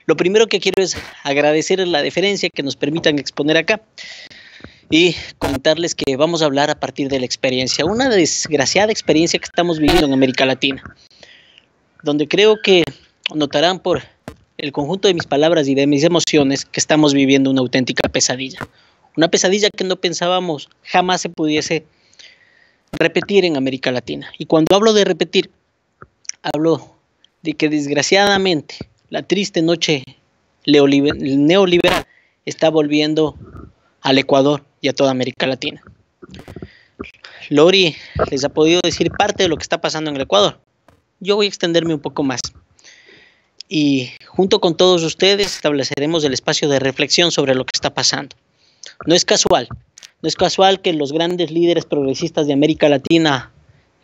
Lo primero que quiero es agradecer la deferencia que nos permitan exponer acá y comentarles que vamos a hablar a partir de la experiencia, una desgraciada experiencia que estamos viviendo en América Latina, donde creo que notarán por el conjunto de mis palabras y de mis emociones que estamos viviendo una auténtica pesadilla. Una pesadilla que no pensábamos jamás se pudiese repetir en América Latina. Y cuando hablo de repetir, hablo de que desgraciadamente la triste noche neoliberal está volviendo al Ecuador y a toda América Latina. Lori les ha podido decir parte de lo que está pasando en el Ecuador. Yo voy a extenderme un poco más. Y junto con todos ustedes estableceremos el espacio de reflexión sobre lo que está pasando. No es casual que los grandes líderes progresistas de América Latina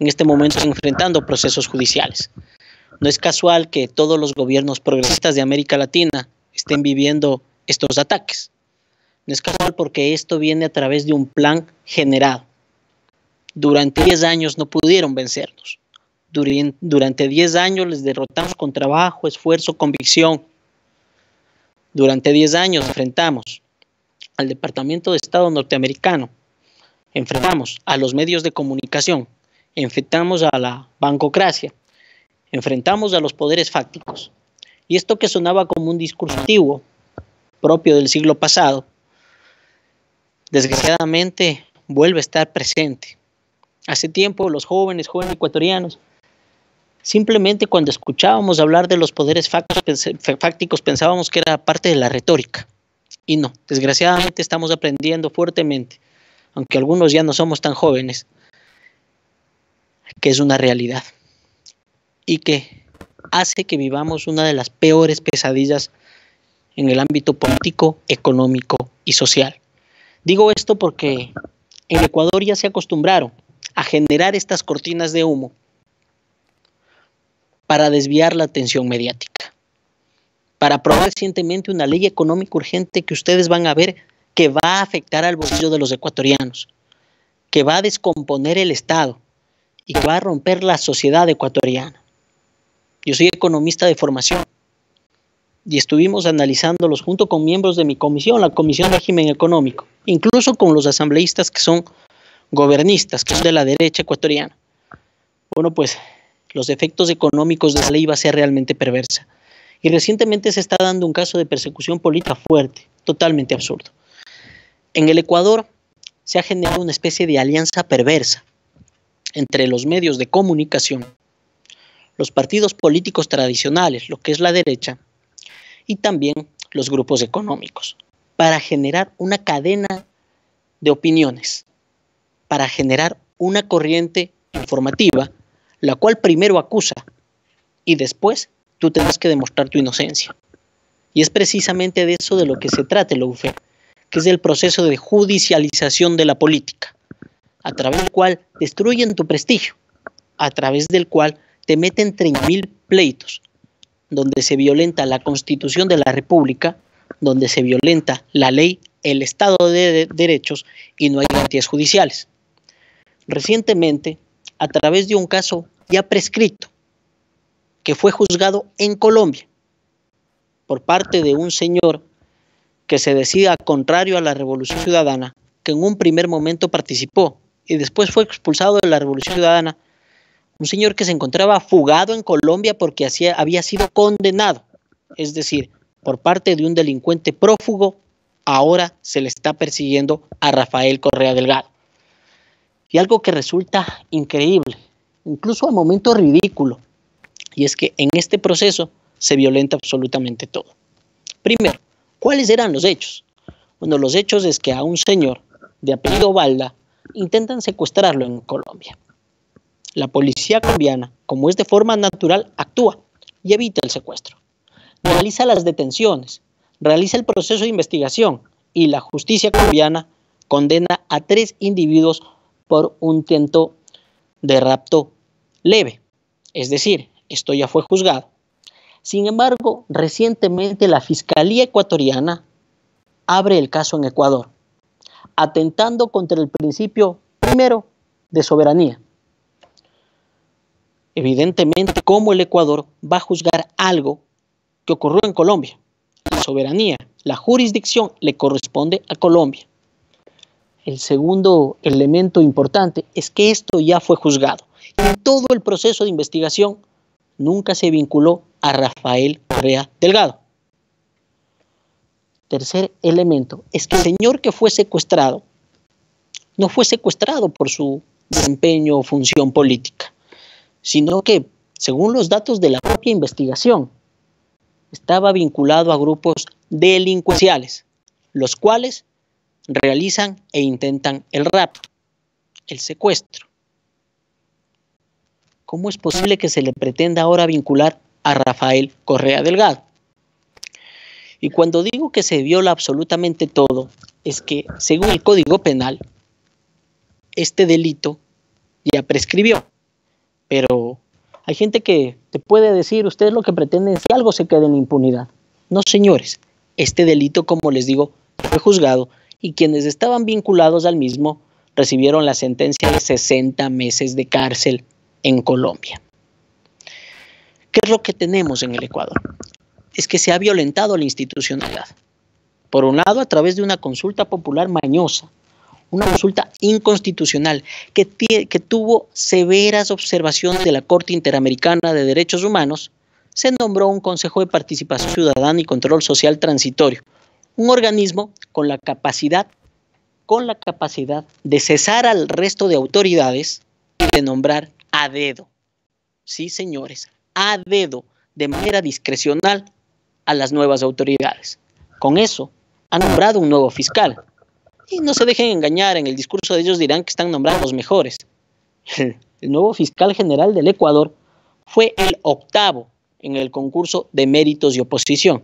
en este momento estén enfrentando procesos judiciales. No es casual que todos los gobiernos progresistas de América Latina estén viviendo estos ataques. No es casual porque esto viene a través de un plan generado. Durante 10 años no pudieron vencernos. Durante 10 años les derrotamos con trabajo, esfuerzo, convicción. Durante 10 años enfrentamos al Departamento de Estado norteamericano, enfrentamos a los medios de comunicación, enfrentamos a la bancocracia, enfrentamos a los poderes fácticos. Y esto que sonaba como un discurso antiguo, propio del siglo pasado, desgraciadamente vuelve a estar presente. Hace tiempo los jóvenes ecuatorianos, simplemente cuando escuchábamos hablar de los poderes fácticos pensábamos que era parte de la retórica. Y no, desgraciadamente estamos aprendiendo fuertemente, aunque algunos ya no somos tan jóvenes, que es una realidad y que hace que vivamos una de las peores pesadillas en el ámbito político, económico y social. Digo esto porque en Ecuador ya se acostumbraron a generar estas cortinas de humo para desviar la atención mediática, para aprobar recientemente una ley económica urgente que ustedes van a ver que va a afectar al bolsillo de los ecuatorianos, que va a descomponer el Estado y que va a romper la sociedad ecuatoriana. Yo soy economista de formación y estuvimos analizándolos junto con miembros de mi comisión, la Comisión de Régimen Económico, incluso con los asambleístas que son gobernistas, que son de la derecha ecuatoriana. Bueno, pues los efectos económicos de esa ley va a ser realmente perversa. Y recientemente se está dando un caso de persecución política fuerte, totalmente absurdo. En el Ecuador se ha generado una especie de alianza perversa entre los medios de comunicación, los partidos políticos tradicionales, lo que es la derecha, y también los grupos económicos, para generar una cadena de opiniones, para generar una corriente informativa, la cual primero acusa y después tú tendrás que demostrar tu inocencia. Y es precisamente de eso de lo que se trata el lawfare, que es el proceso de judicialización de la política, a través del cual destruyen tu prestigio, a través del cual te meten 30.000 pleitos, donde se violenta la Constitución de la República, donde se violenta la ley, el Estado de Derechos y no hay garantías judiciales. Recientemente, a través de un caso ya prescrito, que fue juzgado en Colombia por parte de un señor que se decía contrario a la Revolución Ciudadana, que en un primer momento participó y después fue expulsado de la Revolución Ciudadana, un señor que se encontraba fugado en Colombia porque había sido condenado, es decir, por parte de un delincuente prófugo, ahora se le está persiguiendo a Rafael Correa Delgado. Y algo que resulta increíble, incluso a momento ridículo, y es que en este proceso se violenta absolutamente todo. Primero, ¿cuáles eran los hechos? Bueno, los hechos es que a un señor de apellido Balda intentan secuestrarlo en Colombia. La policía colombiana, como es de forma natural, actúa y evita el secuestro. Realiza las detenciones, realiza el proceso de investigación y la justicia colombiana condena a 3 individuos por un intento de rapto leve. Es decir, esto ya fue juzgado. Sin embargo, recientemente la Fiscalía ecuatoriana abre el caso en Ecuador, atentando contra el principio, primero, de soberanía. Evidentemente, ¿cómo el Ecuador va a juzgar algo que ocurrió en Colombia? soberanía, la jurisdicción le corresponde a Colombia. El segundo elemento importante es que esto ya fue juzgado. En todo el proceso de investigación nunca se vinculó a Rafael Correa Delgado. Tercer elemento es que el señor que fue secuestrado no fue secuestrado por su desempeño o función política, sino que, según los datos de la propia investigación, estaba vinculado a grupos delincuenciales, los cuales realizan e intentan el rapto, el secuestro. ¿Cómo es posible que se le pretenda ahora vincular a Rafael Correa Delgado? Y cuando digo que se viola absolutamente todo, es que, según el Código Penal, este delito ya prescribió. Pero hay gente que te puede decir, ustedes lo que pretenden es que algo se quede en impunidad. No, señores, este delito, como les digo, fue juzgado y quienes estaban vinculados al mismo recibieron la sentencia de 60 meses de cárcel en Colombia. ¿Qué es lo que tenemos en el Ecuador? Es que se ha violentado la institucionalidad. Por un lado, a través de una consulta popular mañosa, una consulta inconstitucional que tuvo severas observaciones de la Corte Interamericana de Derechos Humanos, se nombró un Consejo de Participación Ciudadana y Control Social Transitorio, un organismo con la capacidad de cesar al resto de autoridades y de nombrar a dedo. Sí, señores, a dedo, de manera discrecional a las nuevas autoridades. Con eso, ha nombrado un nuevo fiscal. Y no se dejen engañar, en el discurso de ellos dirán que están nombrando los mejores. El nuevo fiscal general del Ecuador fue el octavo en el concurso de méritos y oposición.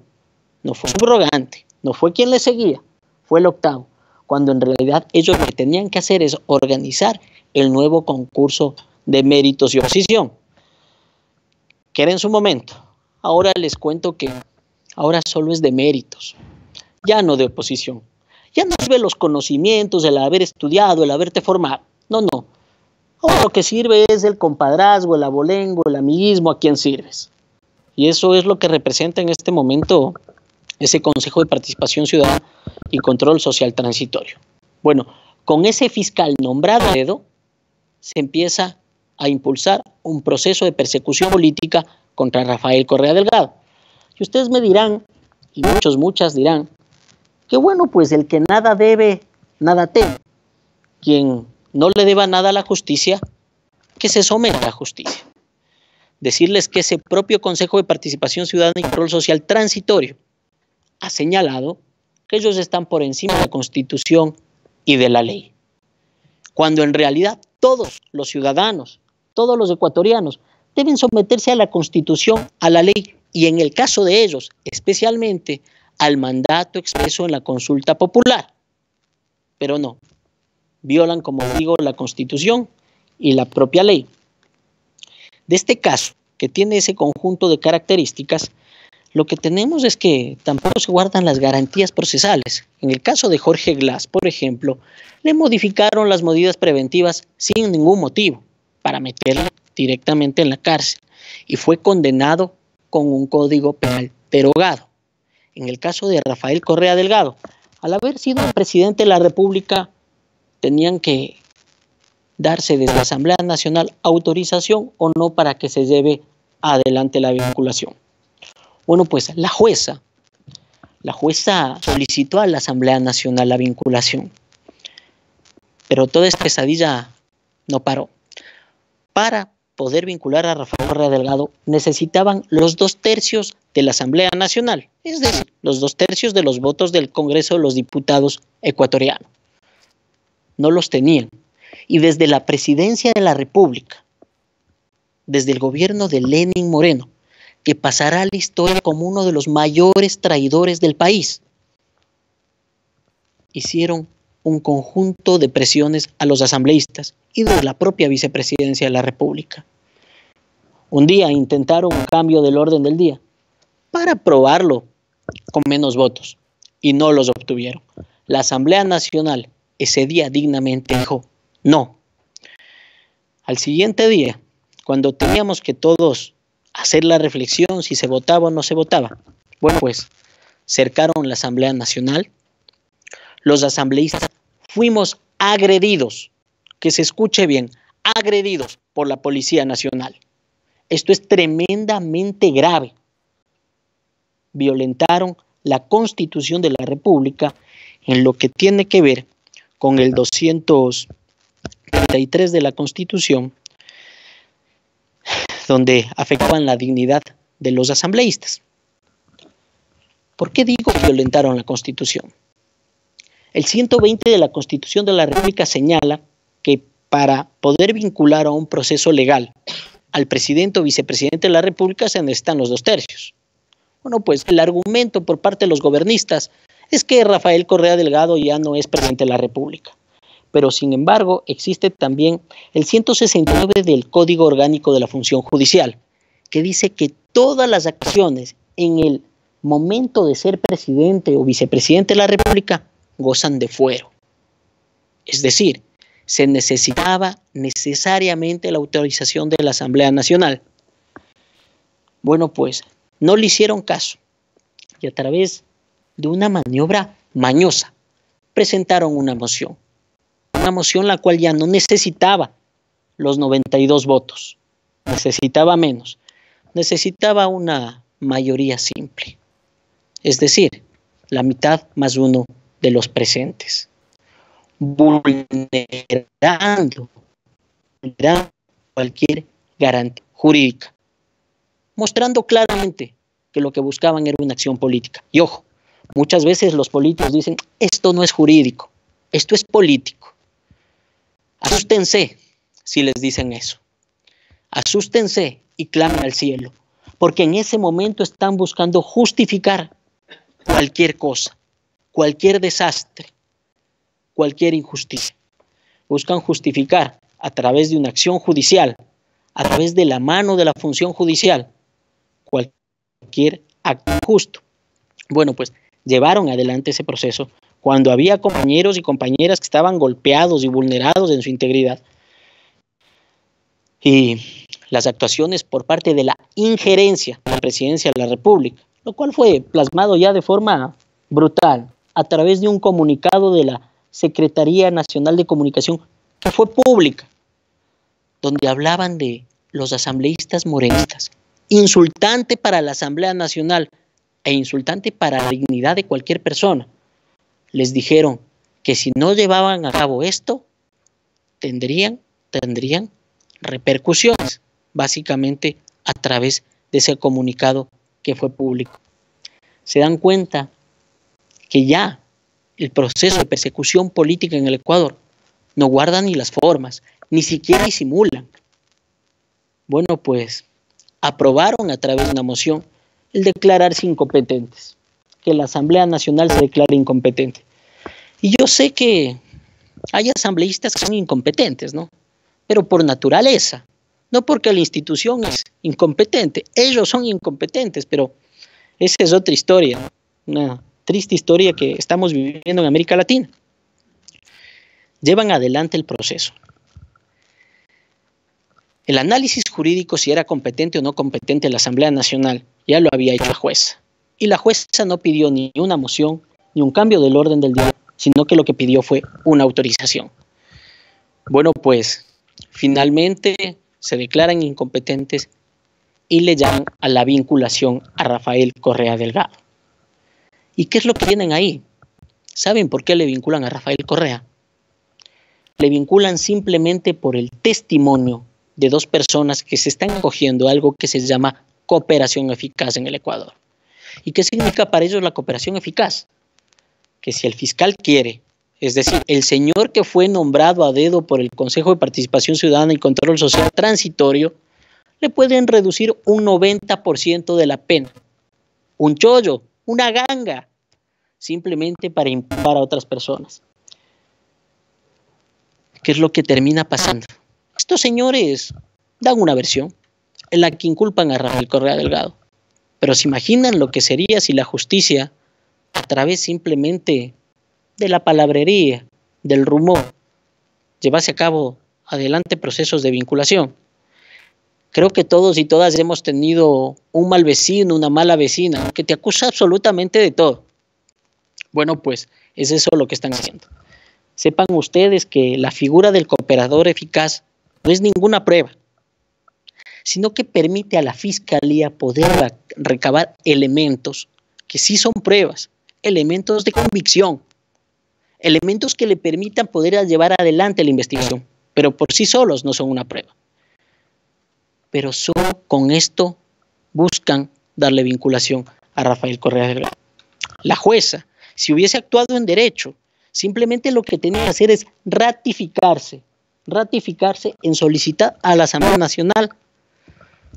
No fue subrogante, no fue quien le seguía, fue el octavo, cuando en realidad ellos lo que tenían que hacer es organizar el nuevo concurso de méritos y oposición, que era en su momento. Ahora les cuento que ahora solo es de méritos, ya no de oposición. Ya no sirve los conocimientos, el haber estudiado, el haberte formado. No, no. Ahora lo que sirve es el compadrazgo, el abolengo, el amiguismo a quien sirves. Y eso es lo que representa en este momento ese Consejo de Participación Ciudadana y Control Social Transitorio. Bueno, con ese fiscal nombrado a dedo, se empieza a impulsar un proceso de persecución política contra Rafael Correa Delgado. Y ustedes me dirán, y muchas dirán, que bueno, pues el que nada debe, nada teme. Quien no le deba nada a la justicia, que se someta a la justicia. Decirles que ese propio Consejo de Participación Ciudadana y Control Social Transitorio ha señalado que ellos están por encima de la Constitución y de la ley. Cuando en realidad todos los ciudadanos, todos los ecuatorianos, deben someterse a la Constitución, a la ley, y en el caso de ellos, especialmente al mandato expreso en la consulta popular. Pero no, violan, como digo, la Constitución y la propia ley. De este caso, que tiene ese conjunto de características, lo que tenemos es que tampoco se guardan las garantías procesales. En el caso de Jorge Glass, por ejemplo, le modificaron las medidas preventivas sin ningún motivo para meterlo directamente en la cárcel y fue condenado con un código penal derogado. En el caso de Rafael Correa Delgado, al haber sido el presidente de la República, tenían que darse desde la Asamblea Nacional autorización o no para que se lleve adelante la vinculación. Bueno, pues la jueza solicitó a la Asamblea Nacional la vinculación, pero toda esta pesadilla no paró. Para poder vincular a Rafael Correa Delgado necesitaban los 2/3 de la Asamblea Nacional, es decir, los 2/3 de los votos del Congreso de los Diputados ecuatoriano. No los tenían. Y desde la Presidencia de la República, desde el gobierno de Lenín Moreno, que pasará a la historia como uno de los mayores traidores del país, hicieron un conjunto de presiones a los asambleístas y de la propia vicepresidencia de la República. Un día intentaron un cambio del orden del día para aprobarlo con menos votos y no los obtuvieron. La Asamblea Nacional ese día dignamente dijo no. Al siguiente día, cuando teníamos que todos hacer la reflexión si se votaba o no se votaba, bueno, pues cercaron la Asamblea Nacional. Los asambleístas fuimos agredidos, que se escuche bien, agredidos por la Policía Nacional. Esto es tremendamente grave. Violentaron la Constitución de la República en lo que tiene que ver con el 233 de la Constitución, donde afectaban la dignidad de los asambleístas. ¿Por qué digo que violentaron la Constitución? El 120 de la Constitución de la República señala que para poder vincular a un proceso legal al presidente o vicepresidente de la República se necesitan los 2/3. Bueno, pues el argumento por parte de los gobernistas es que Rafael Correa Delgado ya no es presidente de la República. Pero sin embargo existe también el 169 del Código Orgánico de la Función Judicial, que dice que todas las acciones en el momento de ser presidente o vicepresidente de la República gozan de fuero. Es decir, se necesitaba necesariamente la autorización de la Asamblea Nacional. Bueno, pues no le hicieron caso y a través de una maniobra mañosa presentaron una moción la cual ya no necesitaba los 92 votos, necesitaba menos, necesitaba una mayoría simple, es decir, la mitad más uno de los presentes, vulnerando cualquier garantía jurídica, mostrando claramente que lo que buscaban era una acción política. Y ojo, muchas veces los políticos dicen, esto no es jurídico, esto es político. Asústense si les dicen eso. Asústense y clamen al cielo, porque en ese momento están buscando justificar cualquier cosa, cualquier desastre, cualquier injusticia. Buscan justificar a través de una acción judicial, a través de la mano de la función judicial, cualquier acto injusto. Bueno, pues llevaron adelante ese proceso cuando había compañeros y compañeras que estaban golpeados y vulnerados en su integridad. Y las actuaciones por parte de la injerencia de la Presidencia de la República, lo cual fue plasmado ya de forma brutal a través de un comunicado de la Secretaría Nacional de Comunicación que fue pública, donde hablaban de los asambleístas morenistas, insultante para la Asamblea Nacional e insultante para la dignidad de cualquier persona. Les dijeron que si no llevaban a cabo esto, tendrían repercusiones, básicamente a través de ese comunicado que fue público. Se dan cuenta que ya el proceso de persecución política en el Ecuador no guarda ni las formas, ni siquiera disimulan. Bueno, pues aprobaron a través de una moción el declararse incompetentes, que la Asamblea Nacional se declare incompetente. Y yo sé que hay asambleístas que son incompetentes, ¿no? Pero por naturaleza, no porque la institución es incompetente, ellos son incompetentes, pero esa es otra historia, una triste historia que estamos viviendo en América Latina. Llevan adelante el proceso. El análisis jurídico si era competente o no competente la Asamblea Nacional ya lo había hecho la jueza. Y la jueza no pidió ni una moción ni un cambio del orden del día, sino que lo que pidió fue una autorización. Bueno, pues finalmente se declaran incompetentes y le llaman a la vinculación a Rafael Correa Delgado. ¿Y qué es lo que tienen ahí? ¿Saben por qué le vinculan a Rafael Correa? Le vinculan simplemente por el testimonio de dos personas que se están acogiendo a algo que se llama cooperación eficaz en el Ecuador. ¿Y qué significa para ellos la cooperación eficaz? Que si el fiscal quiere, es decir, el señor que fue nombrado a dedo por el Consejo de Participación Ciudadana y Control Social Transitorio, le pueden reducir un 90% de la pena. Un chollo, una ganga, simplemente para imputar a otras personas. ¿Qué es lo que termina pasando? Estos señores dan una versión en la que inculpan a Rafael Correa Delgado. Pero se imaginan lo que sería si la justicia, a través simplemente de la palabrería, del rumor, llevase a cabo adelante procesos de vinculación. Creo que todos y todas hemos tenido un mal vecino, una mala vecina, que te acusa absolutamente de todo. Bueno, pues es eso lo que están haciendo. Sepan ustedes que la figura del cooperador eficaz no es ninguna prueba, sino que permite a la Fiscalía poder recabar elementos que sí son pruebas, elementos de convicción, elementos que le permitan poder llevar adelante la investigación, pero por sí solos no son una prueba. Pero solo con esto buscan darle vinculación a Rafael Correa Delgado. La jueza, si hubiese actuado en derecho, simplemente lo que tenía que hacer es ratificarse en solicitar a la Asamblea Nacional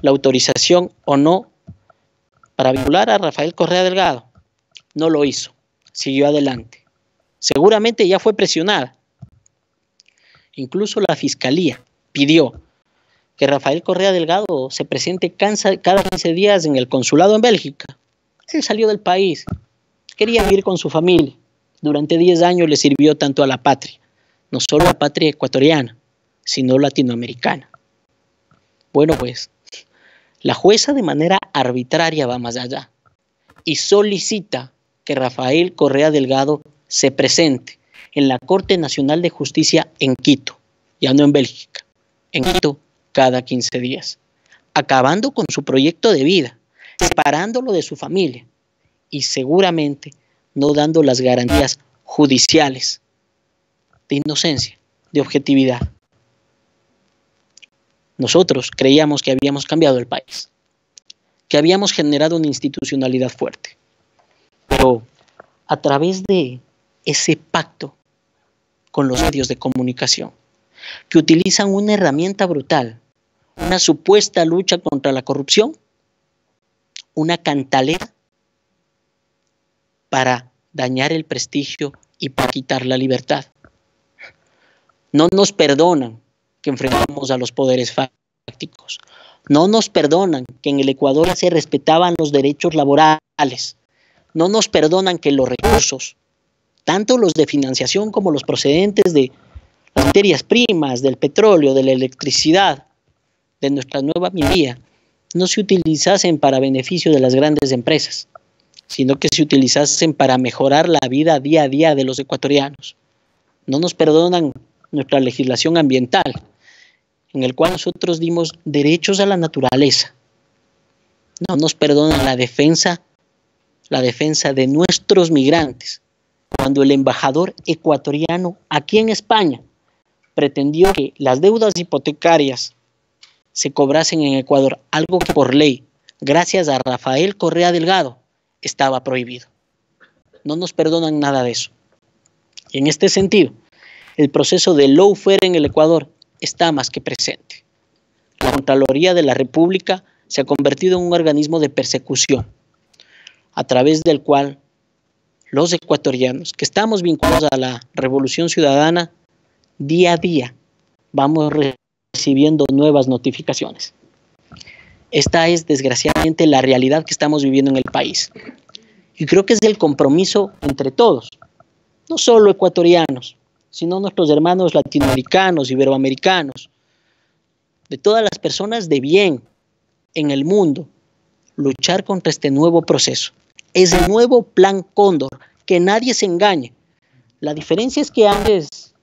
la autorización o no para vincular a Rafael Correa Delgado. No lo hizo, siguió adelante. Seguramente ya fue presionada. Incluso la Fiscalía pidió que Rafael Correa Delgado se presente cada 15 días en el consulado en Bélgica. Él salió del país, quería vivir con su familia. Durante 10 años le sirvió tanto a la patria, no solo a la patria ecuatoriana, sino latinoamericana. Bueno, pues, la jueza de manera arbitraria va más allá y solicita que Rafael Correa Delgado se presente en la Corte Nacional de Justicia en Quito, ya no en Bélgica, en Quito cada 15 días, acabando con su proyecto de vida, separándolo de su familia y seguramente no dando las garantías judiciales de inocencia, de objetividad. Nosotros creíamos que habíamos cambiado el país, que habíamos generado una institucionalidad fuerte, pero a través de ese pacto con los medios de comunicación, que utilizan una herramienta brutal, una supuesta lucha contra la corrupción, una cantaleta para dañar el prestigio y para quitar la libertad. No nos perdonan que enfrentamos a los poderes fácticos. No nos perdonan que en el Ecuador se respetaban los derechos laborales. No nos perdonan que los recursos, tanto los de financiación como los procedentes de las materias primas, del petróleo, de la electricidad, de nuestra nueva minería, no se utilizasen para beneficio de las grandes empresas, sino que se utilizasen para mejorar la vida día a día de los ecuatorianos. No nos perdonan nuestra legislación ambiental, en el cual nosotros dimos derechos a la naturaleza. No nos perdonan la defensa de nuestros migrantes, cuando el embajador ecuatoriano aquí en España pretendió que las deudas hipotecarias se cobrasen en Ecuador, algo que por ley, gracias a Rafael Correa Delgado, estaba prohibido. No nos perdonan nada de eso. Y en este sentido, el proceso de lawfare en el Ecuador está más que presente. La Contraloría de la República se ha convertido en un organismo de persecución, a través del cual los ecuatorianos que estamos vinculados a la Revolución Ciudadana, día a día vamos recibiendo nuevas notificaciones. Esta es desgraciadamente la realidad que estamos viviendo en el país. Y creo que es el compromiso entre todos, no solo ecuatorianos, sino nuestros hermanos latinoamericanos, iberoamericanos, de todas las personas de bien en el mundo, luchar contra este nuevo proceso. Es el nuevo Plan Cóndor, que nadie se engañe. La diferencia es que antes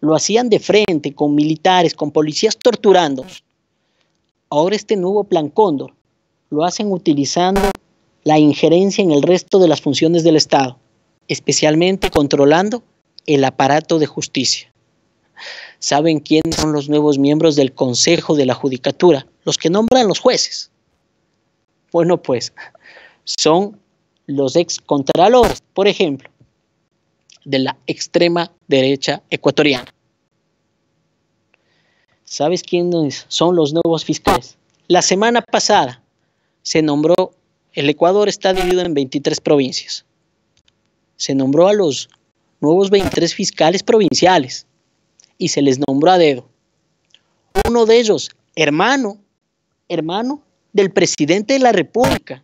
lo hacían de frente, con militares, con policías torturando. Ahora este nuevo Plan Cóndor lo hacen utilizando la injerencia en el resto de las funciones del Estado, especialmente controlando el aparato de justicia. ¿Saben quiénes son los nuevos miembros del Consejo de la Judicatura? Los que nombran los jueces. Bueno, pues son los excontralores, por ejemplo, de la extrema derecha ecuatoriana. ¿Sabes quiénes son los nuevos fiscales? La semana pasada se nombró, el Ecuador está dividido en 23 provincias. Se nombró a los nuevos 23 fiscales provinciales y se les nombró a dedo. Uno de ellos, hermano del presidente de la República.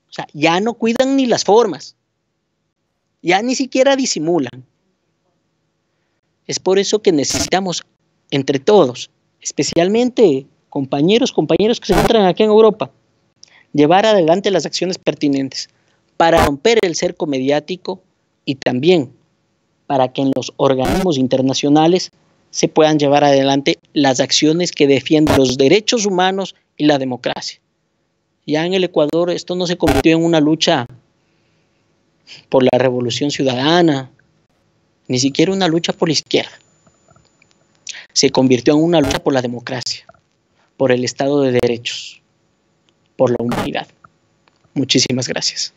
O sea, ya no cuidan ni las formas, ya ni siquiera disimulan. Es por eso que necesitamos, entre todos, especialmente compañeros que se encuentran aquí en Europa, llevar adelante las acciones pertinentes para romper el cerco mediático y también para que en los organismos internacionales se puedan llevar adelante las acciones que defiendan los derechos humanos y la democracia. Ya en el Ecuador esto no se convirtió en una lucha por la revolución ciudadana, ni siquiera una lucha por la izquierda. Se convirtió en una lucha por la democracia, por el Estado de Derechos, por la humanidad. Muchísimas gracias.